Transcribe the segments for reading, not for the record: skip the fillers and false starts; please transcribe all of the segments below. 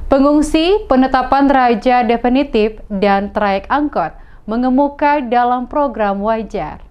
Pengungsi, penetapan raja definitif, dan trayek angkot mengemuka dalam program Wajar.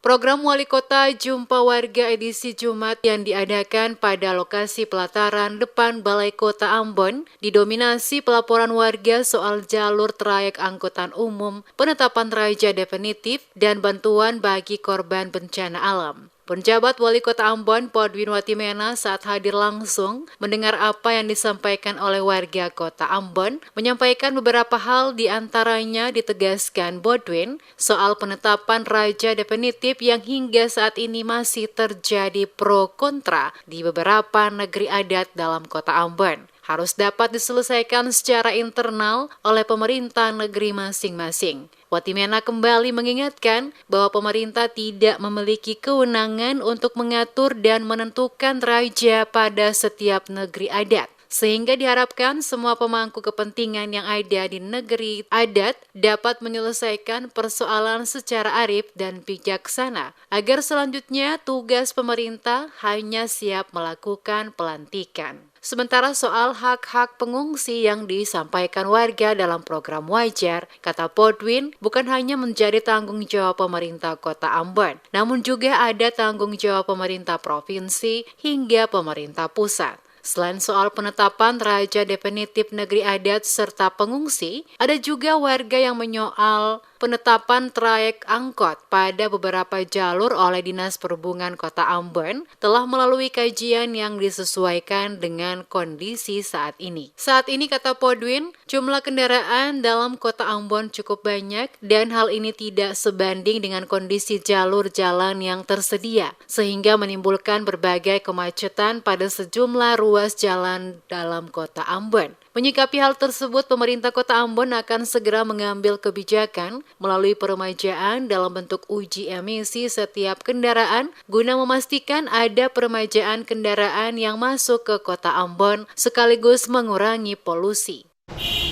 Program Wali Kota Jumpa Warga edisi Jumat yang diadakan pada lokasi pelataran depan Balai Kota Ambon didominasi pelaporan warga soal jalur trayek angkutan umum, penetapan raja definitif, dan bantuan bagi korban bencana alam. Penjabat Wali Kota Ambon, Podwin Watimena, saat hadir langsung mendengar apa yang disampaikan oleh warga Kota Ambon, menyampaikan beberapa hal diantaranya ditegaskan Podwin soal penetapan raja definitif yang hingga saat ini masih terjadi pro kontra di beberapa negeri adat dalam Kota Ambon. Harus dapat diselesaikan secara internal oleh pemerintah negeri masing-masing. Watimena kembali mengingatkan bahwa pemerintah tidak memiliki kewenangan untuk mengatur dan menentukan raja pada setiap negeri adat. Sehingga diharapkan semua pemangku kepentingan yang ada di negeri adat dapat menyelesaikan persoalan secara arif dan bijaksana, agar selanjutnya tugas pemerintah hanya siap melakukan pelantikan. Sementara soal hak-hak pengungsi yang disampaikan warga dalam program Wajar, kata Podwin, bukan hanya menjadi tanggung jawab pemerintah Kota Ambon, namun juga ada tanggung jawab pemerintah provinsi hingga pemerintah pusat. Selain soal penetapan raja definitif negeri adat serta pengungsi, ada juga warga yang menyoal penetapan trayek angkot pada beberapa jalur oleh Dinas Perhubungan Kota Ambon telah melalui kajian yang disesuaikan dengan kondisi saat ini. Saat ini, kata Podwin, jumlah kendaraan dalam Kota Ambon cukup banyak dan hal ini tidak sebanding dengan kondisi jalur jalan yang tersedia, sehingga menimbulkan berbagai kemacetan pada sejumlah ruas jalan dalam Kota Ambon. Menyikapi hal tersebut, pemerintah Kota Ambon akan segera mengambil kebijakan melalui peremajaan dalam bentuk uji emisi setiap kendaraan guna memastikan ada peremajaan kendaraan yang masuk ke Kota Ambon sekaligus mengurangi polusi.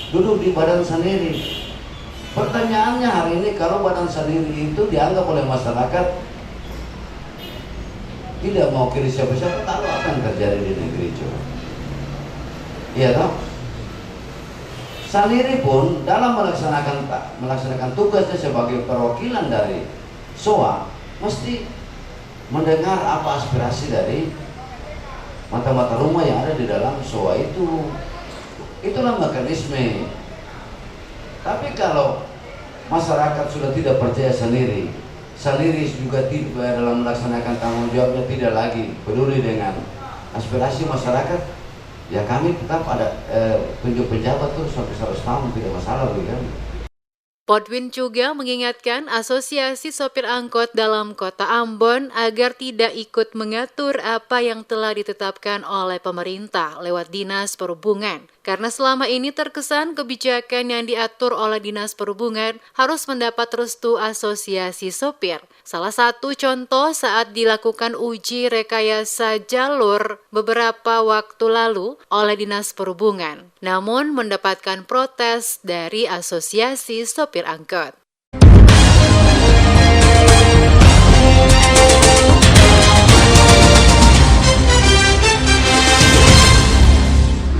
Duduk di badan sendiri. Pertanyaannya hari ini, kalau badan sendiri itu dianggap oleh masyarakat tidak mau kiri siapa-siapa, tahu apa yang terjadi di negeri coba. Iya toh? Sendiri pun dalam melaksanakan tugasnya sebagai perwakilan dari SOA mesti mendengar apa aspirasi dari mata-mata rumah yang ada di dalam SOA itu. Itulah mekanisme. Tapi kalau masyarakat sudah tidak percaya sendiri juga tidak dalam melaksanakan tanggung jawabnya, tidak lagi peduli dengan aspirasi masyarakat, ya kami tetap ada tunjuk pejabat terus sampai 100 tahun, tidak masalah bagi kami. Podwin juga mengingatkan Asosiasi Sopir Angkot dalam Kota Ambon agar tidak ikut mengatur apa yang telah ditetapkan oleh pemerintah lewat Dinas Perhubungan. Karena selama ini terkesan kebijakan yang diatur oleh Dinas Perhubungan harus mendapat restu Asosiasi Sopir. Salah satu contoh saat dilakukan uji rekayasa jalur beberapa waktu lalu oleh Dinas Perhubungan, namun mendapatkan protes dari Asosiasi Sopir Angkot.